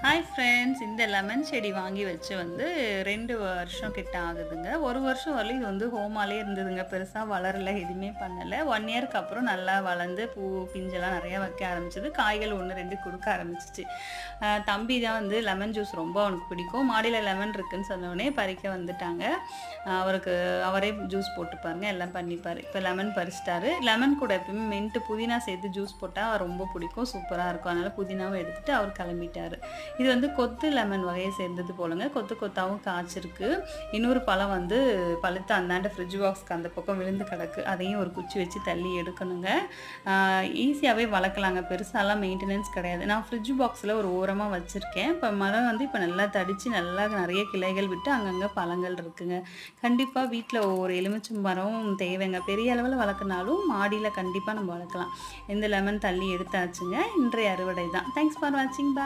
Hi friends, இந்த lemon செடி வாங்கி வச்சு வந்து 2 வருஷம் கிட்ட ஆகுதுங்க. 1 வருஷம் வரலும் இது வந்து ஹோமாலே இருந்ததுங்க. பெருசா வளரல, எதுவுமே பண்ணல. 1 இயர்க்கு அப்புறம் நல்லா வளர்ந்து பூ, பிஞ்செல்லாம் நெறையா வைக்க ஆரம்பிச்சது. காய்கள் 1, 2 குடுக்க ஆரம்பிச்சுச்சு. தம்பி தான் வந்து லெமன் ஜூஸ் ரொம்ப அவனுக்கு பிடிக்கும். மாடியில லெமன் இருக்குன்னு சொன்னோனே பறிக்க வந்துட்டாங்க. அவரே ஜூஸ் போட்டுப்பாருங்க, எல்லாம் பண்ணிப்பாரு. இப்போ லெமன் பறிச்சுட்டாரு. லெமன் கூட எப்பவுமே மின்ட், புதினா சேர்த்து ஜூஸ் போட்டா ரொம்ப பிடிக்கும். சூப்பரா இருக்கும். அதனால புதினாவும் எடுத்துட்டு அவர் கிளம்பிட்டாரு. இது வந்து கொத்து லெமன் வகையை சேர்ந்தது போலங்க. கொத்து கொத்தாவும் காய்ச்சிருக்கு. இன்னொரு பழம் வந்து பழுத்து அந்தாண்ட ஃப்ரிட்ஜ் பாக்ஸ்க்கு அந்த பக்கம் விழுந்து கிடக்கு. அதையும் ஒரு குச்சி வச்சு தள்ளி எடுக்கணுங்க. ஈஸியாகவே வளர்க்கலாங்க. பெருசாலாம் மெயின்டெனன்ஸ் கிடையாது. நான் ஃப்ரிட்ஜ் பாக்ஸில் ஒரு ஓரமாக வச்சுருக்கேன். இப்போ மரம் வந்து இப்போ நல்லா தடித்து நல்லா நிறைய கிளைகள் விட்டு அங்கங்கே பழங்கள் இருக்குங்க. கண்டிப்பாக வீட்டில் ஒவ்வொரு எலுமிச்சம் மரம் தேவைங்க. பெரிய அளவில் வளர்க்குனாலும் மாடியில் கண்டிப்பாக நம்ம வளர்க்கலாம். இந்த லெமன் தள்ளி எடுத்தாச்சுங்க. இன்றைய அறுவடை தான். தேங்க்ஸ் ஃபார் வாட்சிங். பாய்.